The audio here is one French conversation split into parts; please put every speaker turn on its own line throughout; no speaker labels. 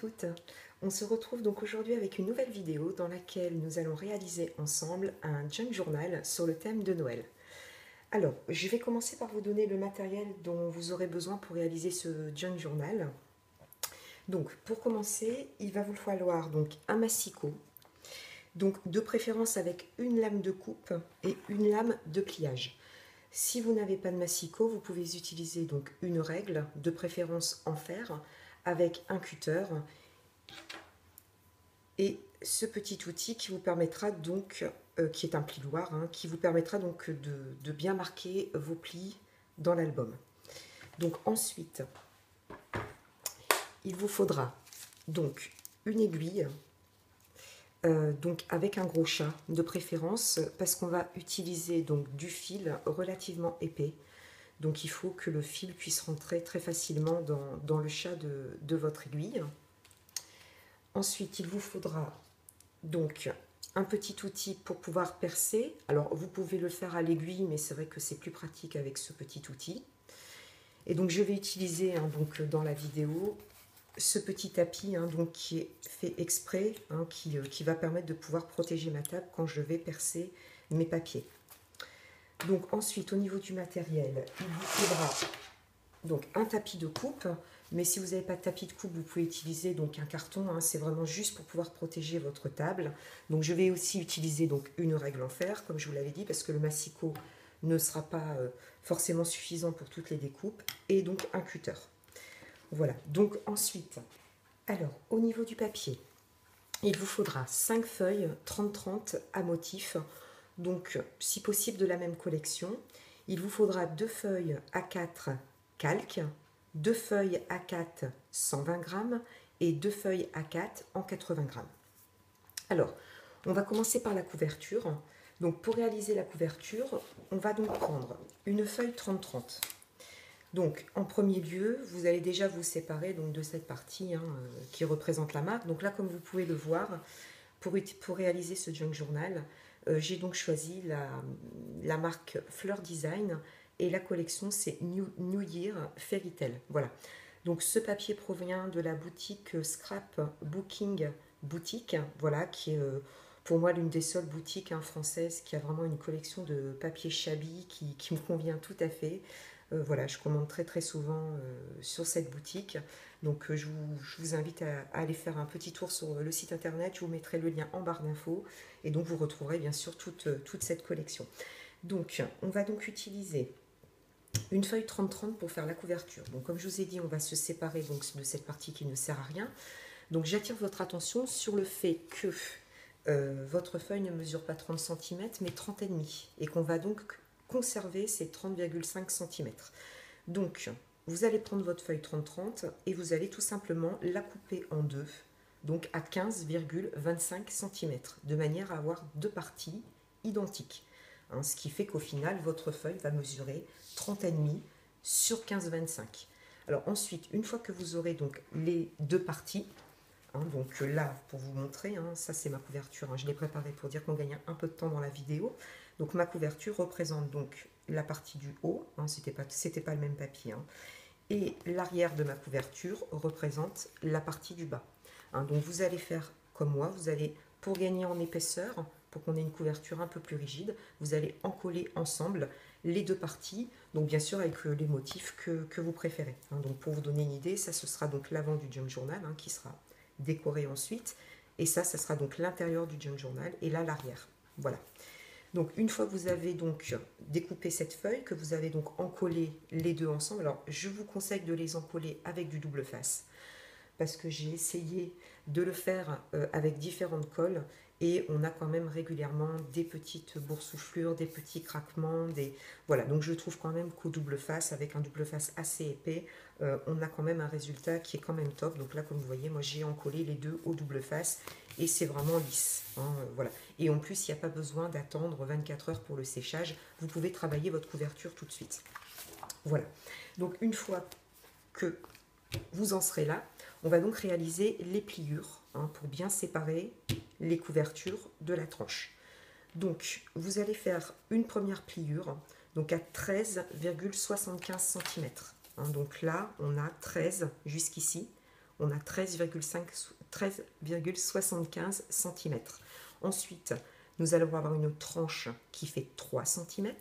toutes, on se retrouve donc aujourd'hui avec une nouvelle vidéo dans laquelle nous allons réaliser ensemble un junk journal sur le thème de Noël. Alors, je vais commencer par vous donner le matériel dont vous aurez besoin pour réaliser ce junk journal. Donc, pour commencer, il va vous falloir donc un massicot, donc de préférence avec une lame de coupe et une lame de pliage. Si vous n'avez pas de massicot, vous pouvez utiliser donc une règle, de préférence en fer, avec un cutter et ce petit outil qui vous permettra donc, qui est un plioir, qui vous permettra donc de bien marquer vos plis dans l'album. Donc ensuite, il vous faudra donc une aiguille, donc avec un gros chat de préférence, parce qu'on va utiliser donc du fil relativement épais. Donc il faut que le fil puisse rentrer très facilement dans le chat de votre aiguille. Ensuite, il vous faudra donc un petit outil pour pouvoir percer. Alors vous pouvez le faire à l'aiguille, mais c'est vrai que c'est plus pratique avec ce petit outil. Et donc je vais utiliser donc dans la vidéo ce petit tapis donc qui est fait exprès, qui va permettre de pouvoir protéger ma table quand je vais percer mes papiers. Donc ensuite, au niveau du matériel, il vous faudra donc un tapis de coupe, mais si vous n'avez pas de tapis de coupe, vous pouvez utiliser donc un carton, c'est vraiment juste pour pouvoir protéger votre table. Donc je vais aussi utiliser donc une règle en fer, comme je vous l'avais dit, parce que le massicot ne sera pas forcément suffisant pour toutes les découpes, et donc un cutter. Voilà, donc ensuite, alors au niveau du papier, il vous faudra 5 feuilles 30-30 à motif, donc si possible de la même collection. Il vous faudra 2 feuilles A4 calque, 2 feuilles A4 120 grammes et 2 feuilles A4 en 80 grammes. Alors, on va commencer par la couverture. Donc pour réaliser la couverture, on va donc prendre une feuille 30-30. Donc, en premier lieu, vous allez déjà vous séparer donc, de cette partie qui représente la marque. Donc là, comme vous pouvez le voir, pour réaliser ce junk journal, j'ai donc choisi la marque Fleur Design et la collection, c'est New Year Fairy Tale. Voilà. Donc ce papier provient de la boutique Scrap Booking Boutique, voilà, qui est pour moi l'une des seules boutiques françaises qui a vraiment une collection de papier shabby qui me convient tout à fait. Voilà, je commande très souvent sur cette boutique. Donc je vous invite à aller faire un petit tour sur le site internet. Je vous mettrai le lien en barre d'infos. Et donc vous retrouverez bien sûr toute cette collection. Donc on va donc utiliser une feuille 30-30 pour faire la couverture. Donc comme je vous ai dit, on va se séparer donc, de cette partie qui ne sert à rien. Donc j'attire votre attention sur le fait que votre feuille ne mesure pas 30 cm mais 30,5 et qu'on va donc conserver ces 30,5 cm. Donc, vous allez prendre votre feuille 30-30 et vous allez tout simplement la couper en deux, donc à 15,25 cm, de manière à avoir deux parties identiques. Ce qui fait qu'au final, votre feuille va mesurer 30,5 sur 15,25. Alors ensuite, une fois que vous aurez donc les deux parties, donc là, pour vous montrer, ça c'est ma couverture, je l'ai préparée pour dire qu'on gagne un peu de temps dans la vidéo. Donc ma couverture représente donc la partie du haut, c'était pas le même papier, et l'arrière de ma couverture représente la partie du bas. Donc vous allez faire comme moi, vous allez, pour gagner en épaisseur, pour qu'on ait une couverture un peu plus rigide, vous allez encoller ensemble les deux parties, donc bien sûr avec les motifs que vous préférez. Donc pour vous donner une idée, ça ce sera donc l'avant du junk journal qui sera décoré ensuite, et ça sera donc l'intérieur du junk journal, et là l'arrière. Voilà. Donc une fois que vous avez donc découpé cette feuille, que vous avez donc encollé les deux ensemble, alors je vous conseille de les encoller avec du double face, parce que j'ai essayé de le faire avec différentes colles, et on a quand même régulièrement des petites boursouflures, des petits craquements, voilà. Donc je trouve quand même qu'au double face, avec un double face assez épais, on a quand même un résultat qui est quand même top. Donc là, comme vous voyez, moi j'ai encollé les deux au double face, et c'est vraiment lisse. Voilà. Et en plus, il n'y a pas besoin d'attendre 24 heures pour le séchage. Vous pouvez travailler votre couverture tout de suite. Voilà. Donc une fois que vous en serez là, on va donc réaliser les pliures pour bien séparer les couvertures de la tranche. Donc vous allez faire une première pliure donc à 13,75 cm. Donc là on a 13 jusqu'ici, on a 13,75 cm. Ensuite, nous allons avoir une tranche qui fait 3 cm.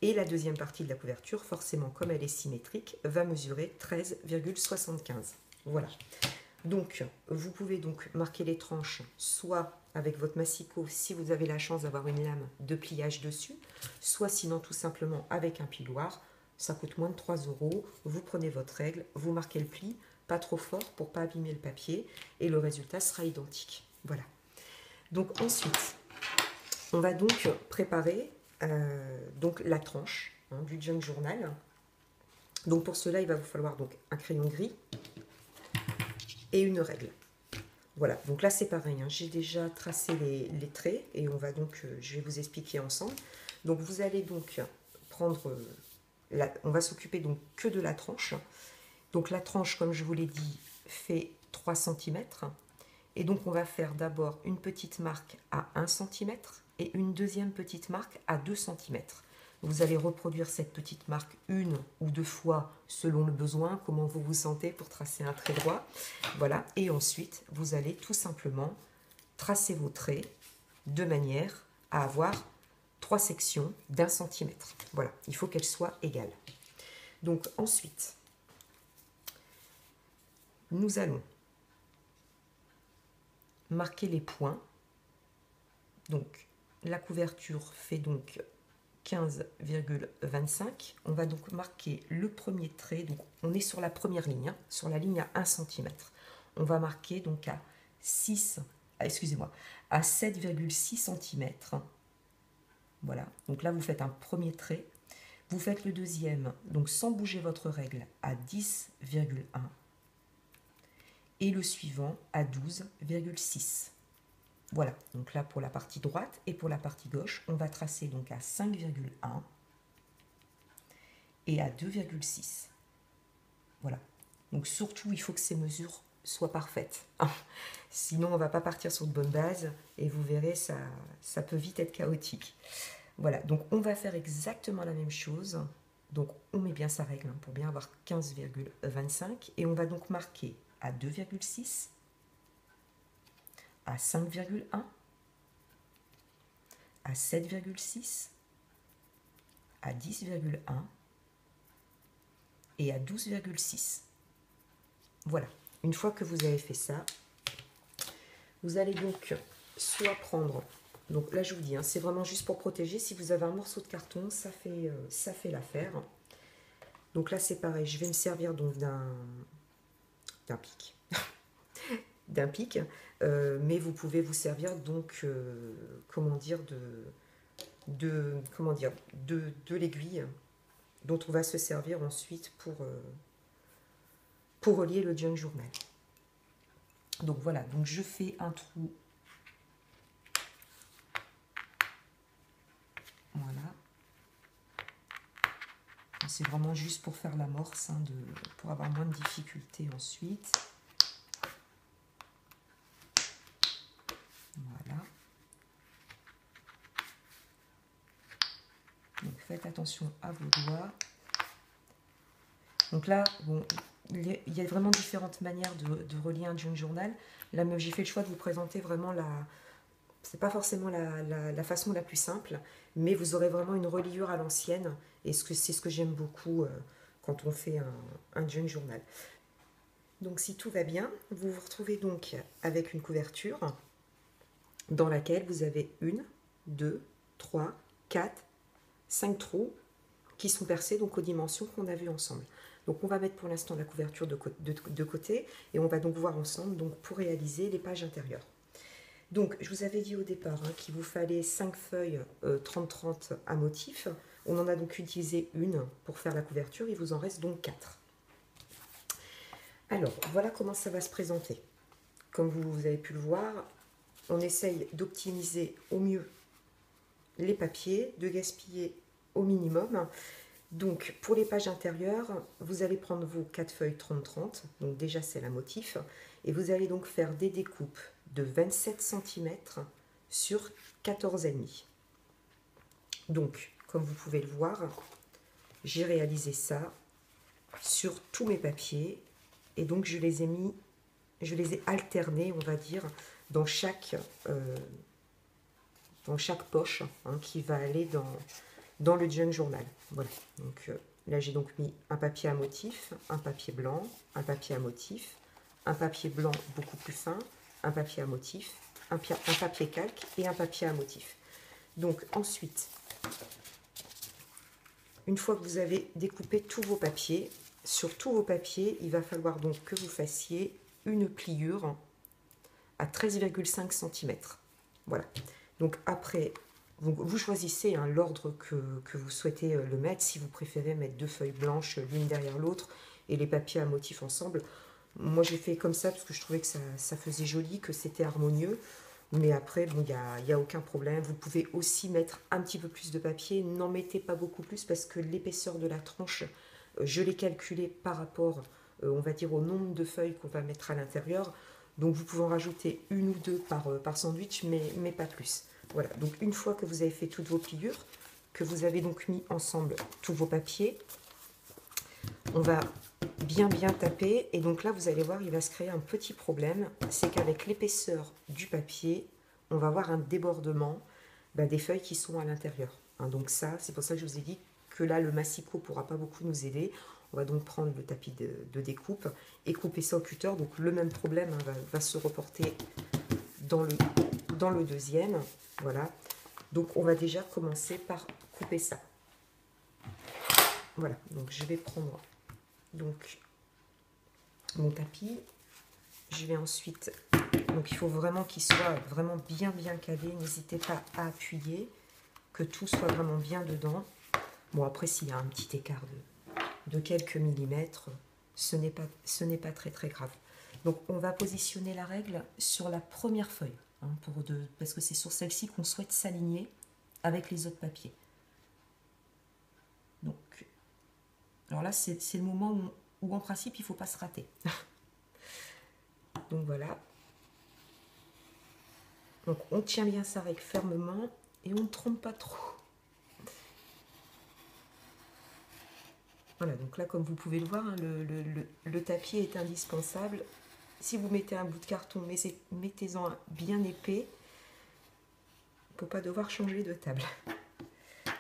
Et la deuxième partie de la couverture, forcément, comme elle est symétrique, va mesurer 13,75. Voilà. Donc, vous pouvez donc marquer les tranches soit avec votre massicot, si vous avez la chance d'avoir une lame de pliage dessus, soit sinon tout simplement avec un piloir. Ça coûte moins de 3 €. Vous prenez votre règle, vous marquez le pli, pas trop fort pour ne pas abîmer le papier, et le résultat sera identique. Voilà. Donc ensuite, on va donc préparer donc la tranche du junk journal. Donc pour cela, il va vous falloir donc un crayon gris et une règle. Voilà, donc là c'est pareil, hein, j'ai déjà tracé les traits et on va donc, je vais vous expliquer ensemble. Donc vous allez donc prendre, on va s'occuper donc que de la tranche. Donc la tranche, comme je vous l'ai dit, fait 3 cm. Et donc on va faire d'abord une petite marque à 1 cm et une deuxième petite marque à 2 cm. Vous allez reproduire cette petite marque une ou deux fois selon le besoin, comment vous vous sentez pour tracer un trait droit. Voilà, et ensuite vous allez tout simplement tracer vos traits de manière à avoir 3 sections d'1 cm. Voilà, il faut qu'elles soient égales. Donc ensuite, nous allons marquer les points. Donc la couverture fait donc 15,25. On va donc marquer le premier trait. Donc on est sur la première ligne, sur la ligne à 1 cm. On va marquer donc à 7,6 cm. Voilà, donc là vous faites un premier trait. Vous faites le deuxième, donc sans bouger votre règle, à 10,1. Et le suivant à 12,6. Voilà, donc là pour la partie droite et pour la partie gauche, on va tracer donc à 5,1 et à 2,6. Voilà, donc surtout il faut que ces mesures soient parfaites. Sinon on ne va pas partir sur de bonnes bases et vous verrez, ça peut vite être chaotique. Voilà, donc on va faire exactement la même chose. Donc on met bien sa règle pour bien avoir 15,25 et on va donc marquer à 2,6, à 5,1, à 7,6, à 10,1 et à 12,6. Voilà, une fois que vous avez fait ça, vous allez donc soit prendre, donc là je vous dis, hein, c'est vraiment juste pour protéger, si vous avez un morceau de carton, ça fait l'affaire. Donc là c'est pareil, je vais me servir donc d'un pic. d'un pic, mais vous pouvez vous servir donc, de l'aiguille dont on va se servir ensuite pour relier le junk journal. Donc voilà, donc je fais un trou. Voilà. C'est vraiment juste pour faire l'amorce, hein, pour avoir moins de difficultés ensuite. Voilà. Donc faites attention à vos doigts. Donc là, bon, il y a vraiment différentes manières de relier un junk journal. Là, j'ai fait le choix de vous présenter vraiment c'est pas forcément la façon la plus simple, mais vous aurez vraiment une reliure à l'ancienne, et c'est ce que j'aime beaucoup quand on fait un junk journal. Donc si tout va bien, vous vous retrouvez donc avec une couverture dans laquelle vous avez 1, 2, 3, 4, 5 trous qui sont percés donc aux dimensions qu'on a vues ensemble. Donc on va mettre pour l'instant la couverture de côté et on va donc voir ensemble donc, pour réaliser les pages intérieures. Donc je vous avais dit au départ qu'il vous fallait 5 feuilles 30-30 à motif. On en a donc utilisé une pour faire la couverture, il vous en reste donc 4. Alors voilà comment ça va se présenter. Comme vous avez pu le voir, on essaye d'optimiser au mieux les papiers, de gaspiller au minimum. Donc pour les pages intérieures, vous allez prendre vos 4 feuilles 30-30, donc déjà c'est la motif, et vous allez donc faire des découpes de 27 cm sur 14,5. Donc comme vous pouvez le voir, j'ai réalisé ça sur tous mes papiers, et donc je les ai mis je les ai alternés, on va dire, dans chaque poche hein, qui va aller dans le junk journal. Voilà, donc là j'ai donc mis un papier à motif, un papier blanc, un papier à motif, un papier blanc beaucoup plus fin, un papier à motif, un papier calque et un papier à motif. Donc ensuite, une fois que vous avez découpé tous vos papiers, sur tous vos papiers, il va falloir donc que vous fassiez une pliure à 13,5 cm. Voilà. Donc après, vous choisissez hein, l'ordre que vous souhaitez le mettre. Si vous préférez mettre 2 feuilles blanches l'une derrière l'autre et les papiers à motif ensemble. Moi j'ai fait comme ça parce que je trouvais que ça faisait joli, que c'était harmonieux. Mais après, bon, il n'y a aucun problème. Vous pouvez aussi mettre un petit peu plus de papier. N'en mettez pas beaucoup plus parce que l'épaisseur de la tranche, je l'ai calculée par rapport, on va dire, au nombre de feuilles qu'on va mettre à l'intérieur. Donc vous pouvez en rajouter une ou deux par sandwich, mais pas plus. Voilà, donc une fois que vous avez fait toutes vos pliures, que vous avez donc mis ensemble tous vos papiers, on va bien taper. Et donc là, vous allez voir, il va se créer un petit problème. C'est qu'avec l'épaisseur du papier, on va avoir un débordement des feuilles qui sont à l'intérieur. Hein, donc ça, c'est pour ça que je vous ai dit que là, le massicot ne pourra pas beaucoup nous aider. On va donc prendre le tapis de découpe et couper ça au cutter. Donc le même problème hein, va se reporter dans le deuxième. Voilà. Donc on va déjà commencer par couper ça. Voilà. Donc je vais prendre donc mon tapis. Je vais ensuite... Donc il faut vraiment qu'il soit vraiment bien calé. N'hésitez pas à appuyer, que tout soit vraiment bien dedans. Bon après s'il y a un petit écart de quelques millimètres, ce n'est pas très grave. Donc on va positionner la règle sur la première feuille, hein, parce que c'est sur celle-ci qu'on souhaite s'aligner avec les autres papiers. Donc, alors là c'est le moment où en principe il ne faut pas se rater. Donc voilà. Donc on tient bien sa règle fermement et on ne trompe pas trop. Voilà, donc là, comme vous pouvez le voir, hein, le tapis est indispensable. Si vous mettez un bout de carton, mettez-en un bien épais pour ne pas devoir changer de table.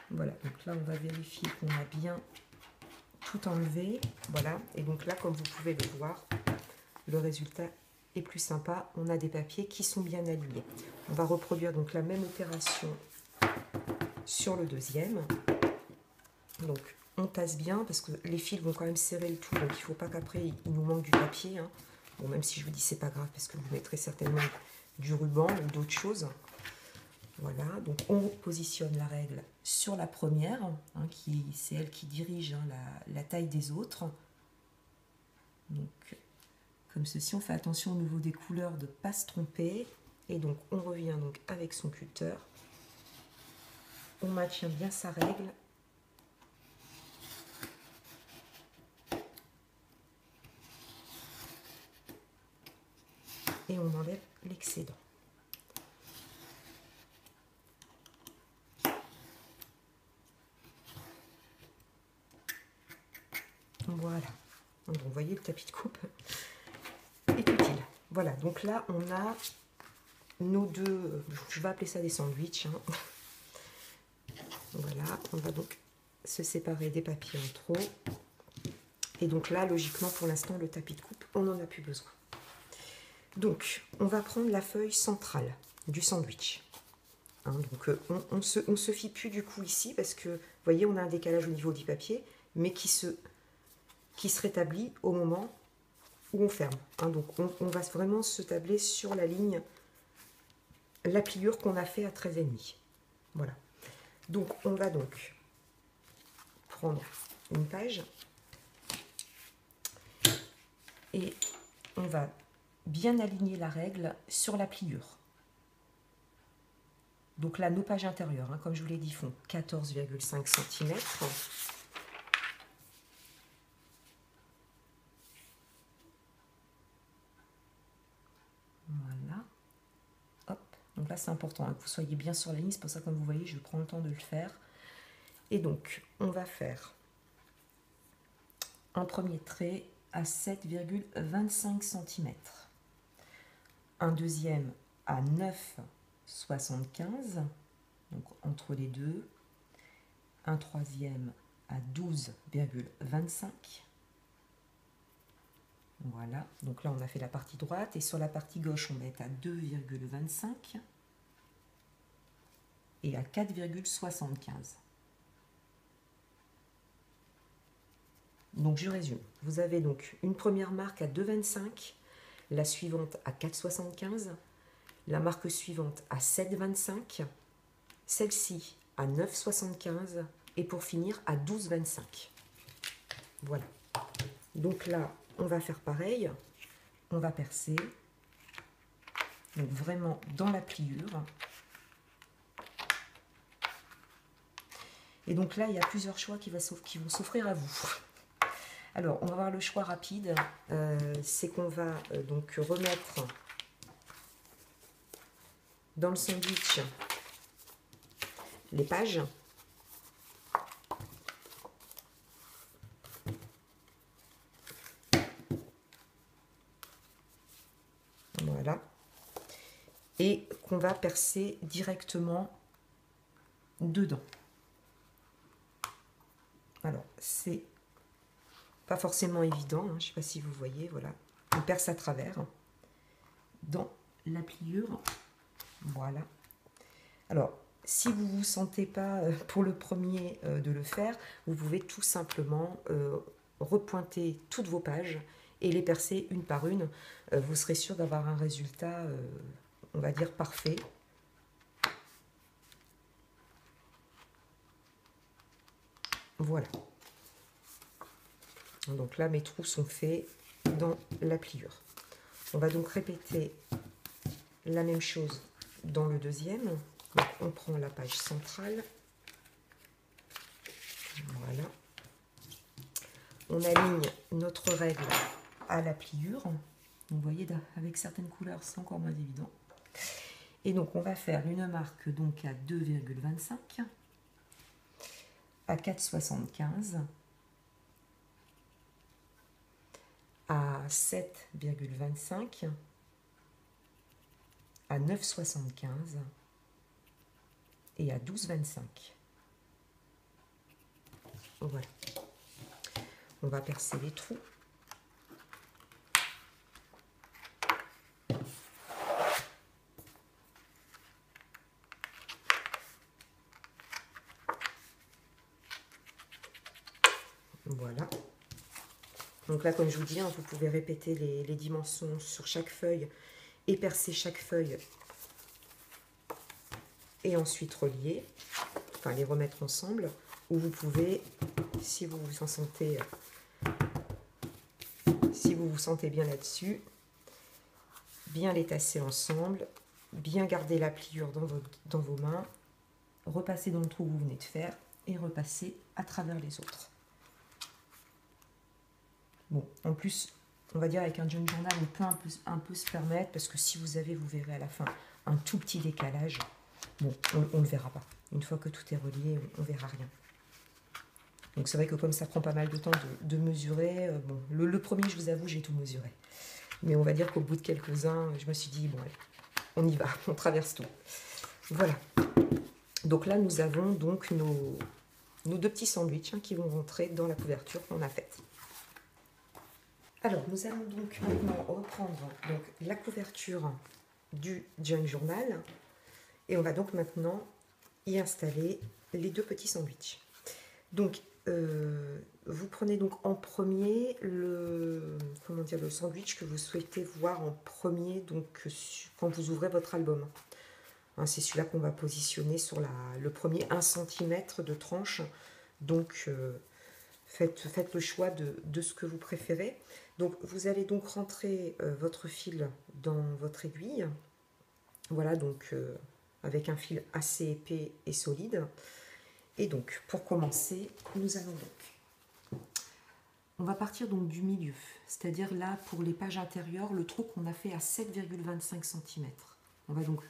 Voilà, donc là, on va vérifier qu'on a bien tout enlevé. Voilà, et donc là, comme vous pouvez le voir, le résultat est plus sympa. On a des papiers qui sont bien alignés. On va reproduire donc la même opération sur le deuxième. Donc, on tasse bien parce que les fils vont quand même serrer le tout, donc il ne faut pas qu'après il nous manque du papier. Hein. Bon, même si je vous dis c'est pas grave parce que vous mettrez certainement du ruban ou d'autres choses. Voilà, donc on positionne la règle sur la première, hein, c'est elle qui dirige hein, la taille des autres. Donc, comme ceci, on fait attention au niveau des couleurs de ne pas se tromper. Et donc, on revient donc avec son cutter. On maintient bien sa règle. Et on enlève l'excédent. Voilà. Donc, vous voyez, le tapis de coupe est utile. Voilà, donc là, on a nos deux... Je vais appeler ça des sandwichs. Hein. Voilà, on va donc se séparer des papiers en trop. Et donc là, logiquement, pour l'instant, le tapis de coupe, on n'en a plus besoin. Donc, on va prendre la feuille centrale du sandwich. Hein, donc, on se fie plus du coup ici parce que, vous voyez, on a un décalage au niveau du papier, mais qui se rétablit au moment où on ferme. Hein, donc, on va vraiment se tabler sur la ligne, la pliure qu'on a fait à 13,5. Voilà. Donc, on va donc prendre une page et on va bien aligner la règle sur la pliure. Donc là, nos pages intérieures, hein, comme je vous l'ai dit, font 14,5 cm. Voilà. Hop. Donc là, c'est important hein, que vous soyez bien sur la ligne. C'est pour ça, comme vous voyez, je prends le temps de le faire. Et donc, on va faire un premier trait à 7,25 cm. un deuxième à 9,75, donc entre les deux, un troisième à 12,25. Voilà, donc là on a fait la partie droite et sur la partie gauche on va être à 2,25 et à 4,75. Donc je résume, vous avez donc une première marque à 2,25, la suivante à 4,75, la marque suivante à 7,25, celle-ci à 9,75 et pour finir à 12,25. Voilà. Donc là, on va faire pareil. On va percer. Donc vraiment dans la pliure. Et donc là, il y a plusieurs choix qui vont s'offrir à vous. Alors, on va voir le choix rapide. C'est qu'on va donc remettre dans le sandwich les pages. Voilà. Et qu'on va percer directement dedans. Alors, c'est pas forcément évident, hein, je ne sais pas si vous voyez, voilà. On perce à travers dans la pliure. Voilà. Alors, si vous ne vous sentez pas pour le premier de le faire, vous pouvez tout simplement repointer toutes vos pages et les percer une par une. Vous serez sûr d'avoir un résultat, on va dire, parfait. Voilà. Donc là, mes trous sont faits dans la pliure. On va donc répéter la même chose dans le deuxième. Donc, on prend la page centrale. Voilà. On aligne notre règle à la pliure. Vous voyez, avec certaines couleurs, c'est encore moins évident. Et donc, on va faire une marque donc à 2,25, à 4,75, à 7,25, à 9,75 et à 12,25. Voilà. On va percer les trous. Voilà. Donc là, comme je vous dis, hein, vous pouvez répéter les dimensions sur chaque feuille et percer chaque feuille et ensuite relier, enfin les remettre ensemble. Ou vous pouvez, si vous vous en sentez, bien là-dessus, bien les tasser ensemble, bien garder la pliure dans vos mains, repasser dans le trou que vous venez de faire et repasser à travers les autres. Bon, en plus, on va dire avec un junk journal, on peut un peu se permettre, parce que si vous verrez à la fin, un tout petit décalage, bon, on ne le verra pas. Une fois que tout est relié, on ne verra rien. Donc c'est vrai que comme ça prend pas mal de temps de mesurer, bon, le premier, je vous avoue, j'ai tout mesuré. Mais on va dire qu'au bout de quelques-uns, je me suis dit, bon, allez, on y va, on traverse tout. Voilà. Donc là, nous avons donc nos deux petits sandwichs qui vont rentrer dans la couverture qu'on a faite. Alors, nous allons donc maintenant reprendre donc, la couverture du junk journal et on va donc maintenant y installer les deux petits sandwichs. Donc, vous prenez donc en premier le sandwich que vous souhaitez voir en premier donc, quand vous ouvrez votre album. Hein, c'est celui-là qu'on va positionner sur le premier 1 cm de tranche. Donc, faites le choix de ce que vous préférez. Donc, vous allez donc rentrer votre fil dans votre aiguille. Voilà, donc avec un fil assez épais et solide. Et donc, pour commencer, on va partir donc du milieu. C'est-à-dire là, pour les pages intérieures, le trou qu'on a fait à 7,25 cm. On va donc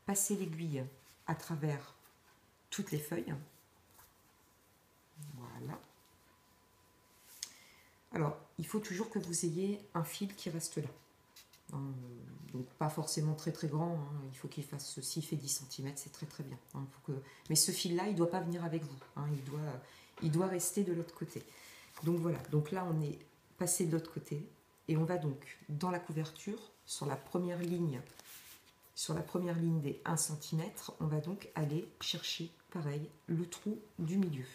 passer l'aiguille à travers toutes les feuilles. Voilà. Alors, il faut toujours que vous ayez un fil qui reste là. hein, donc pas forcément très très grand, hein, il faut qu'il fasse, s'il fait 10 cm, c'est très très bien. Hein, mais ce fil-là, il ne doit pas venir avec vous, hein, il doit rester de l'autre côté. Donc voilà, donc là on est passé de l'autre côté, et on va donc dans la couverture, sur la première ligne des 1 cm, on va donc aller chercher, pareil, le trou du milieu.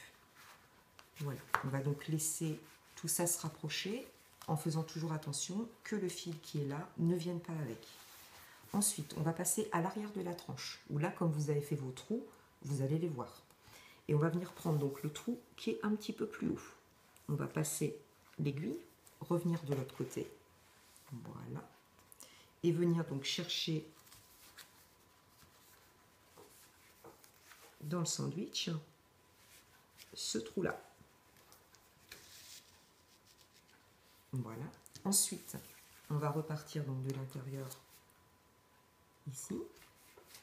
Voilà, on va donc laisser tout ça se rapprocher, en faisant toujours attention que le fil qui est là ne vienne pas avec. Ensuite, on va passer à l'arrière de la tranche, où là, comme vous avez fait vos trous, vous allez les voir. Et on va venir prendre donc le trou qui est un petit peu plus haut. On va passer l'aiguille, revenir de l'autre côté, voilà, et venir donc chercher dans le sandwich ce trou-là. Voilà. Ensuite, on va repartir donc de l'intérieur ici,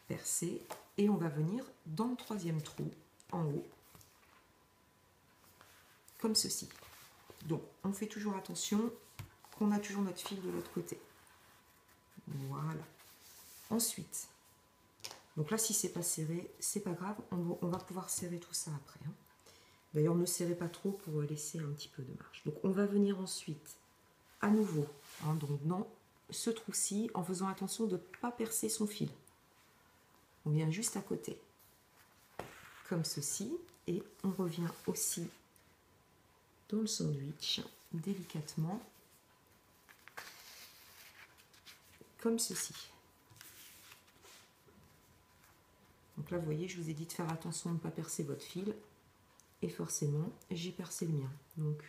percer, et on va venir dans le troisième trou en haut, comme ceci. Donc, on fait toujours attention qu'on a toujours notre fil de l'autre côté. Voilà. Ensuite, donc là, si c'est pas serré, c'est pas grave, on va pouvoir serrer tout ça après. Hein. D'ailleurs, ne serrez pas trop pour laisser un petit peu de marge. Donc, on va venir ensuite, à nouveau, hein, donc dans ce trou-ci, en faisant attention de ne pas percer son fil. On vient juste à côté, comme ceci, et on revient aussi dans le sandwich, délicatement, comme ceci. Donc là, vous voyez, je vous ai dit de faire attention de ne pas percer votre fil. Et forcément, j'ai percé le mien. Donc,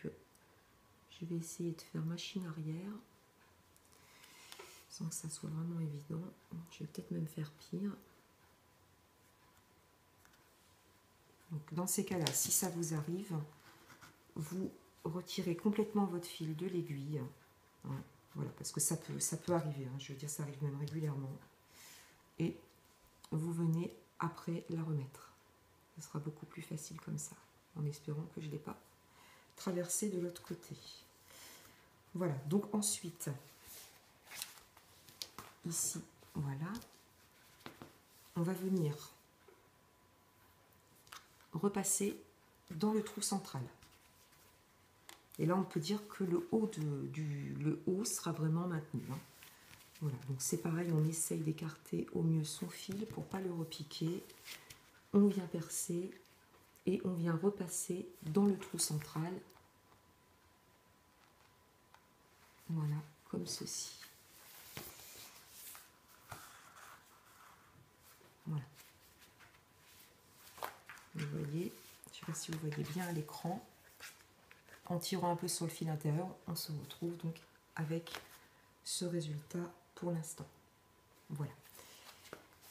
je vais essayer de faire machine arrière, sans que ça soit vraiment évident. Je vais peut-être même faire pire. Donc, dans ces cas-là, si ça vous arrive, vous retirez complètement votre fil de l'aiguille. Hein, voilà, parce que ça peut arriver. Hein, je veux dire, ça arrive même régulièrement. Et vous venez après la remettre. Ce sera beaucoup plus facile comme ça, en espérant que je ne l'ai pas traversé de l'autre côté. Voilà, donc ensuite, ici, voilà, on va venir repasser dans le trou central. Et là, on peut dire que le haut sera vraiment maintenu. Hein. Voilà, donc c'est pareil, on essaye d'écarter au mieux son fil pour ne pas le repiquer. On vient percer et on vient repasser dans le trou central. Voilà, comme ceci. Voilà. Vous voyez, je ne sais pas si vous voyez bien à l'écran, en tirant un peu sur le fil intérieur, on se retrouve donc avec ce résultat pour l'instant. Voilà.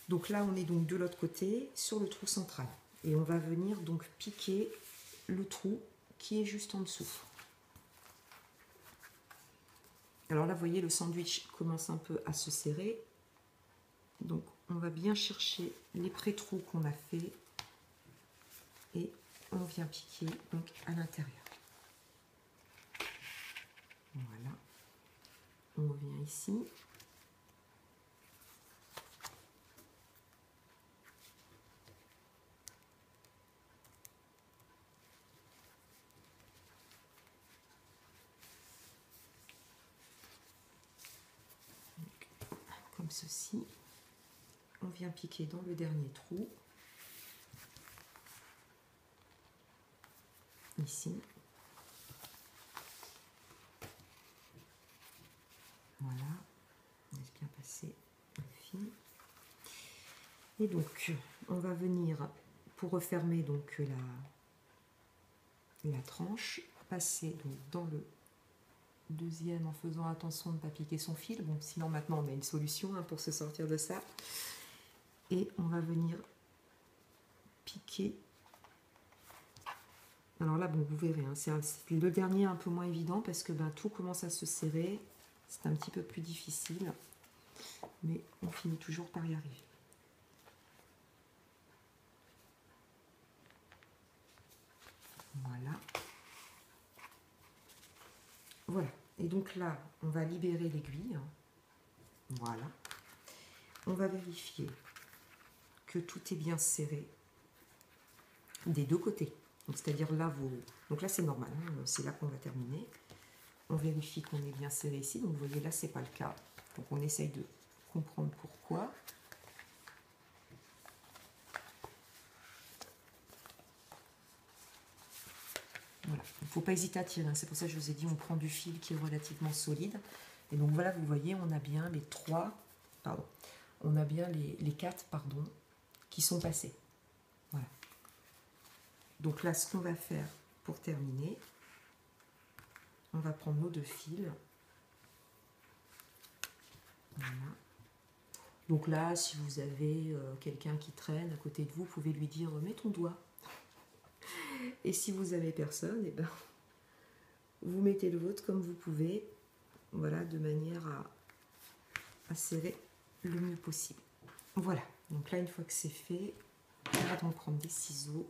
Donc là, on est donc de l'autre côté, sur le trou central. Et on va venir donc piquer le trou qui est juste en dessous. Alors là, vous voyez, le sandwich commence un peu à se serrer. Donc, on va bien chercher les pré-trous qu'on a fait et on vient piquer donc à l'intérieur. Voilà. On revient ici. Donc, comme ceci. On vient piquer dans le dernier trou. Ici. Voilà. On laisse bien passer le fil. Et donc, on va venir, pour refermer donc la tranche, passer donc dans le deuxième en faisant attention de ne pas piquer son fil. Bon, sinon maintenant on a une solution hein, pour se sortir de ça. Et on va venir piquer. Alors là, bon, vous verrez, hein, c'est le dernier un peu moins évident parce que ben, tout commence à se serrer. C'est un petit peu plus difficile, mais on finit toujours par y arriver. Voilà. Voilà. Et donc là, on va libérer l'aiguille. Voilà. On va vérifier que tout est bien serré des deux côtés. C'est-à-dire là, donc là c'est normal, hein, c'est là qu'on va terminer. On vérifie qu'on est bien serré ici. Donc vous voyez là, c'est pas le cas. Donc on essaye de comprendre pourquoi. Voilà. Il ne faut pas hésiter à tirer. Hein. C'est pour ça que je vous ai dit, on prend du fil qui est relativement solide. Et donc voilà, vous voyez, on a bien les on a bien les 4, pardon, qui sont passés. Voilà. Donc là, ce qu'on va faire pour terminer, on va prendre nos 2 fils. Voilà. Donc là, si vous avez quelqu'un qui traîne à côté de vous, vous pouvez lui dire « mets ton doigt ». Et si vous avez personne, eh ben, vous mettez le vôtre comme vous pouvez, voilà, de manière à serrer le mieux possible. Voilà, donc là, une fois que c'est fait, on va donc prendre des ciseaux.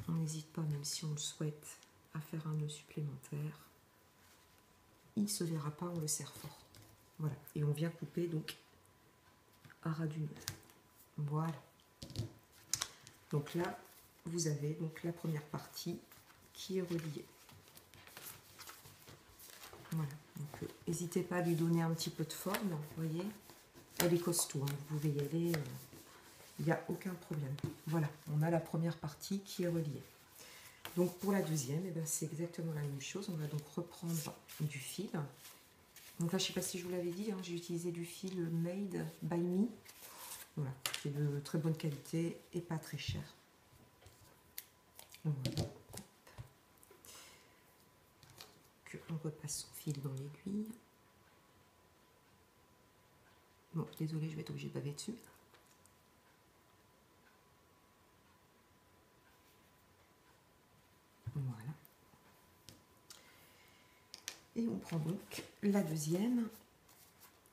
On n'hésite pas, même si on le souhaite, à faire un nœud supplémentaire. Il ne se verra pas, on le serre fort. Voilà, et on vient couper donc à ras du nœud. Voilà. Donc là, vous avez donc la première partie qui est reliée. Voilà, donc n'hésitez pas à lui donner un petit peu de forme, vous voyez. Elle est costaud, hein, vous pouvez y aller, il n'y a aucun problème. Voilà, on a la première partie qui est reliée. Donc pour la deuxième, eh ben, c'est exactement la même chose. On va donc reprendre du fil. Donc là, je ne sais pas si je vous l'avais dit, hein, j'ai utilisé du fil Made by Me. Voilà, qui est de très bonne qualité et pas très cher. Voilà. On repasse son fil dans l'aiguille. Bon, désolé, je vais être obligée de baver dessus. Voilà. Et on prend donc la deuxième.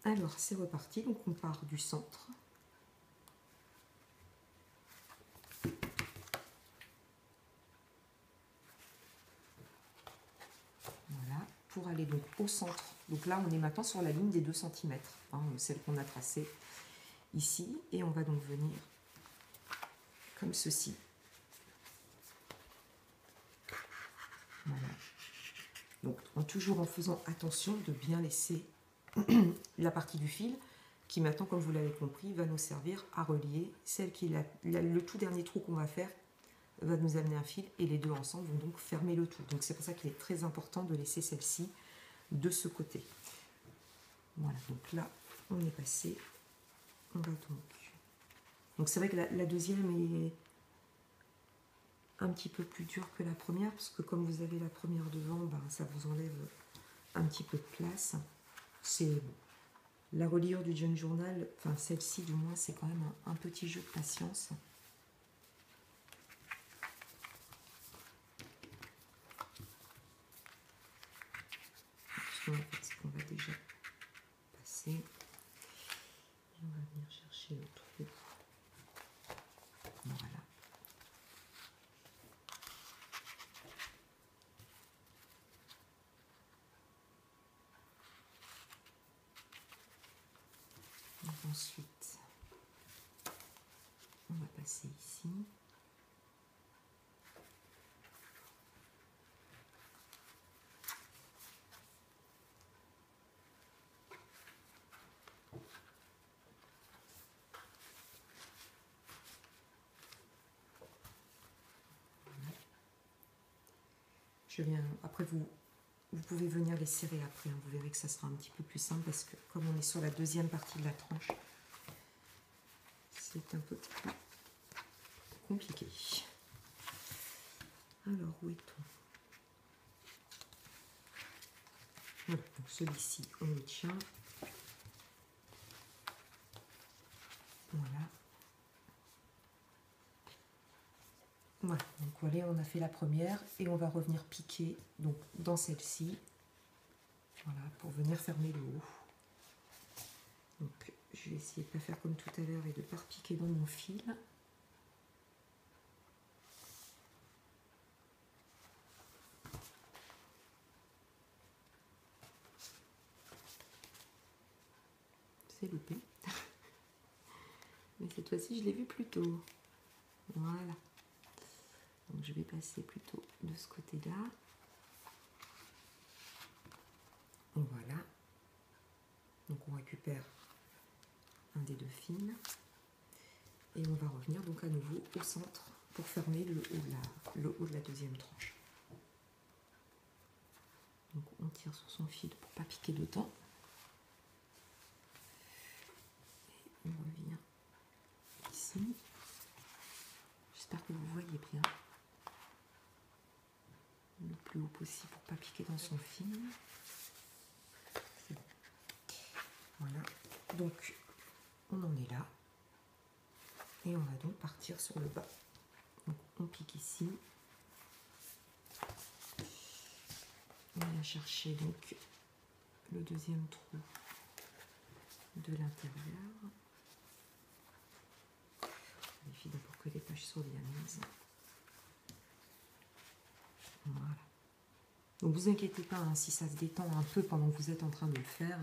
Alors, c'est reparti. Donc, on part du centre. Voilà. Pour aller donc au centre. Donc là, on est maintenant sur la ligne des 2 cm, hein, celle qu'on a tracée ici. Et on va donc venir comme ceci. Voilà. Donc, toujours en faisant attention de bien laisser la partie du fil qui maintenant, comme vous l'avez compris, va nous servir à relier celle qui est le tout dernier trou qu'on va faire va nous amener un fil et les deux ensemble vont donc fermer le tout. Donc c'est pour ça qu'il est très important de laisser celle-ci de ce côté. Voilà, donc là on est passé. On va donc c'est vrai que la deuxième est un petit peu plus dure que la première parce que comme vous avez la première devant, ben, ça vous enlève un petit peu de place. C'est bon. La reliure du Jeune Journal, enfin celle-ci du moins, c'est quand même un petit jeu de patience. En fait, c'est qu'on va déjà passer. Et on va venir chercher le trou. Voilà. Donc ensuite, on va passer ici. Je viens, après vous pouvez venir les serrer après, hein, vous verrez que ça sera un petit peu plus simple parce que comme on est sur la deuxième partie de la tranche, c'est un peu plus compliqué. Alors où est-on? Voilà, donc celui-ci on le tient. Voilà. Voilà, donc voilà, on a fait la première et on va revenir piquer donc dans celle-ci, voilà, pour venir fermer le haut. Donc je vais essayer de ne pas faire comme tout à l'heure et de ne pas repiquer dans mon fil. c'est loupé. Mais cette fois-ci, je l'ai vu plus tôt. Voilà. Donc je vais passer plutôt de ce côté-là. Voilà. Donc on récupère un des deux fils. Et on va revenir donc à nouveau au centre pour fermer le haut de la deuxième tranche. Donc on tire sur son fil pour ne pas piquer dedans. Et on revient ici. J'espère que vous voyez bien. Le plus haut possible pour ne pas piquer dans son fil. C'est bon. Voilà. Donc on en est là. Et on va donc partir sur le bas. Donc on pique ici. On va chercher donc le deuxième trou de l'intérieur. Vérifie d'abord que les pages soient bien mises. Voilà. Donc vous inquiétez pas, hein, si ça se détend un peu pendant que vous êtes en train de le faire,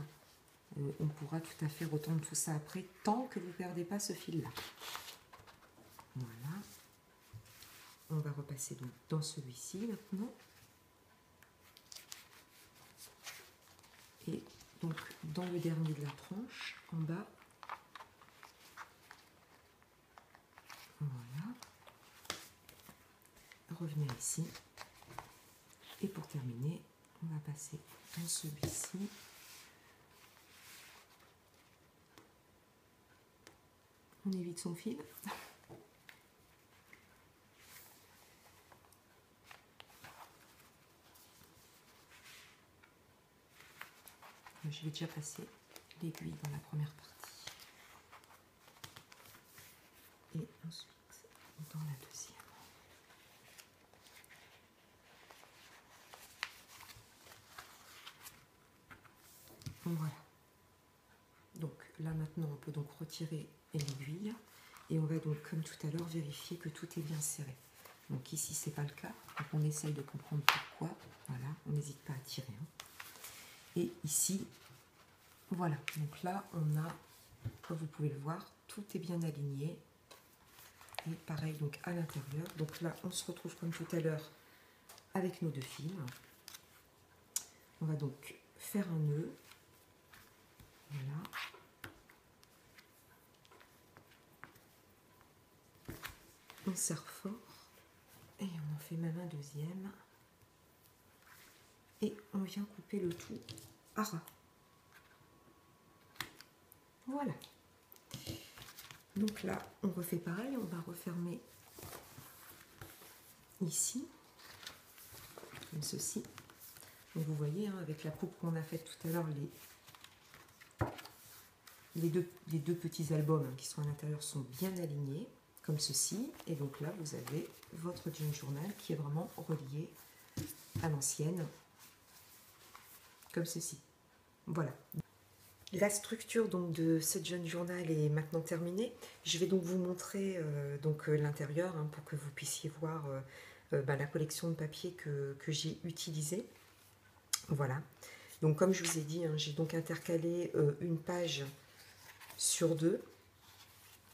on pourra tout à fait retendre tout ça après, tant que vous ne perdez pas ce fil-là. Voilà. On va repasser donc dans celui-ci maintenant. Et donc dans le dernier de la tranche, en bas. Voilà. Revenir ici. Et pour terminer, on va passer dans celui-ci. On évite son fil. Je vais déjà passer l'aiguille dans la première partie. Et ensuite dans la deuxième. Voilà. Donc là maintenant on peut donc retirer l'aiguille et on va donc comme tout à l'heure vérifier que tout est bien serré. Donc ici c'est pas le cas, donc on essaye de comprendre pourquoi. Voilà, on n'hésite pas à tirer. Hein. Et ici, voilà, donc là on a, comme vous pouvez le voir, tout est bien aligné. Et pareil donc à l'intérieur. Donc là on se retrouve comme tout à l'heure avec nos deux fils. On va donc faire un nœud. Voilà. On serre fort et on en fait même un deuxième. Et on vient couper le tout à ras. Voilà. Donc là, on refait pareil, on va refermer ici, comme ceci. Donc vous voyez, hein, avec la coupe qu'on a faite tout à l'heure, les deux petits albums hein, qui sont à l'intérieur sont bien alignés, comme ceci. Et donc là, vous avez votre jean journal qui est vraiment relié à l'ancienne, comme ceci. Voilà. La structure donc de ce jean journal est maintenant terminée. Je vais donc vous montrer l'intérieur hein, pour que vous puissiez voir la collection de papier que j'ai utilisée. Voilà. Donc comme je vous ai dit, hein, j'ai donc intercalé une page sur deux,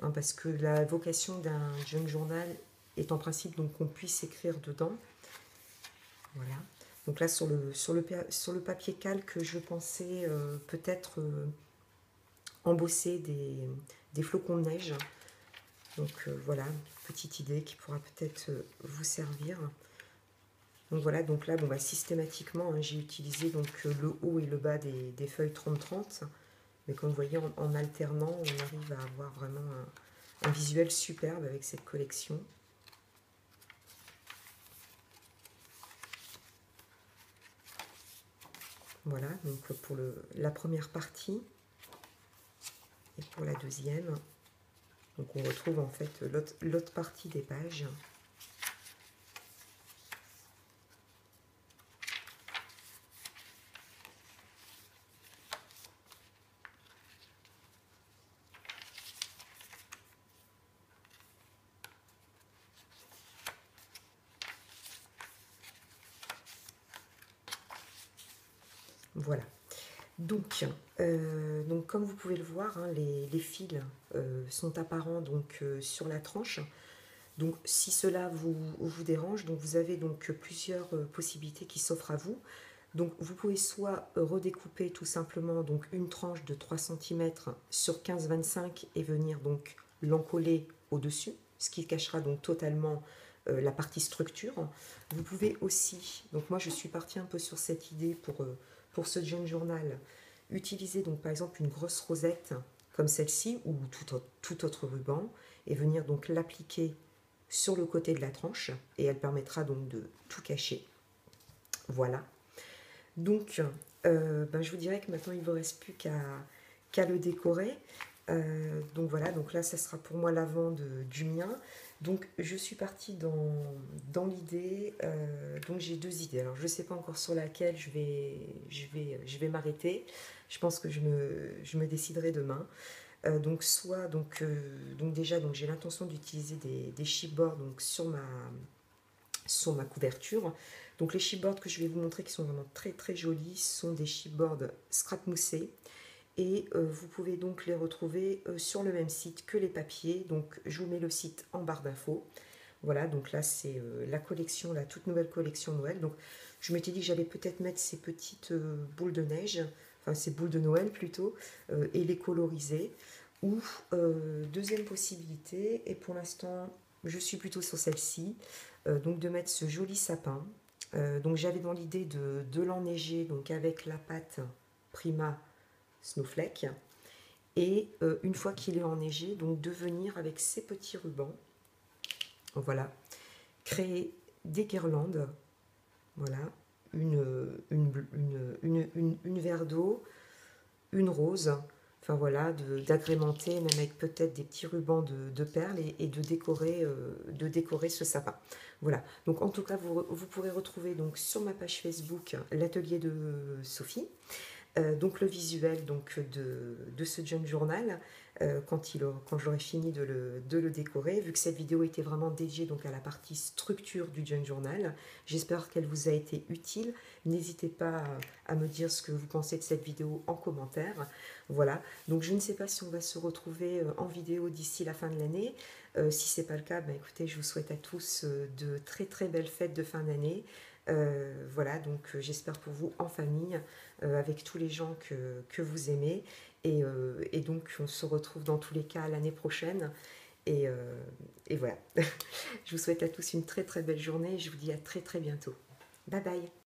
hein, parce que la vocation d'un jean journal est en principe donc qu'on puisse écrire dedans. Voilà. Donc là, sur le papier calque, je pensais peut-être embosser des flocons de neige. Donc voilà, petite idée qui pourra peut-être vous servir. Donc voilà, donc là, bon, bah, systématiquement, hein, j'ai utilisé donc, le haut et le bas des feuilles 30-30. Mais comme vous voyez, en alternant, on arrive à avoir vraiment un visuel superbe avec cette collection. Voilà, donc pour la première partie et pour la deuxième, donc on retrouve en fait l'autre partie des pages. Voilà. Donc comme vous pouvez le voir, hein, les fils sont apparents donc, sur la tranche. Donc si cela vous dérange, donc vous avez donc plusieurs possibilités qui s'offrent à vous. Donc vous pouvez soit redécouper tout simplement donc une tranche de 3 cm sur 15-25 et venir donc l'encoller au-dessus, ce qui cachera donc totalement la partie structure. Vous pouvez aussi, donc moi je suis partie un peu sur cette idée pour ce jeune journal, utiliser donc par exemple une grosse rosette comme celle-ci ou tout autre ruban et venir donc l'appliquer sur le côté de la tranche et elle permettra donc de tout cacher. Voilà. Donc, je vous dirais que maintenant il ne vous reste plus qu'à le décorer. Donc voilà, donc là ça sera pour moi l'avant du mien. Donc je suis partie dans l'idée, donc j'ai deux idées. Alors je ne sais pas encore sur laquelle je vais m'arrêter. Je pense que je me déciderai demain. Donc déjà donc j'ai l'intention d'utiliser des chipboards donc sur ma couverture. Donc les chipboards que je vais vous montrer qui sont vraiment très très jolis sont des chipboards scrap moussés et vous pouvez donc les retrouver sur le même site que les papiers. Donc je vous mets le site en barre d'infos. Voilà, donc là c'est la collection, la toute nouvelle collection Noël. Donc je m'étais dit que j'allais peut-être mettre ces petites boules de neige, enfin ces boules de Noël plutôt, et les coloriser. Ou deuxième possibilité, et pour l'instant je suis plutôt sur celle-ci, donc de mettre ce joli sapin. Donc j'avais dans l'idée de l'enneiger donc avec la pâte Prima Snowflake. Et une fois qu'il est enneigé, donc de venir avec ces petits rubans, voilà, créer des guirlandes, voilà, une verre d'eau, une rose, enfin voilà, d'agrémenter même avec peut-être des petits rubans de perles et de décorer ce sapin. Voilà, donc en tout cas vous pourrez retrouver donc sur ma page Facebook l'atelier de Sophie. Donc le visuel donc, de ce Junk Journal quand j'aurai fini de le décorer, vu que cette vidéo était vraiment dédiée donc, à la partie structure du Junk Journal. J'espère qu'elle vous a été utile. N'hésitez pas à me dire ce que vous pensez de cette vidéo en commentaire. Voilà, donc je ne sais pas si on va se retrouver en vidéo d'ici la fin de l'année. Si ce n'est pas le cas, écoutez, je vous souhaite à tous de très très belles fêtes de fin d'année. Voilà, donc j'espère pour vous en famille, avec tous les gens que vous aimez. Et donc on se retrouve dans tous les cas l'année prochaine. Et, et voilà, je vous souhaite à tous une très très belle journée et je vous dis à très très bientôt. Bye bye.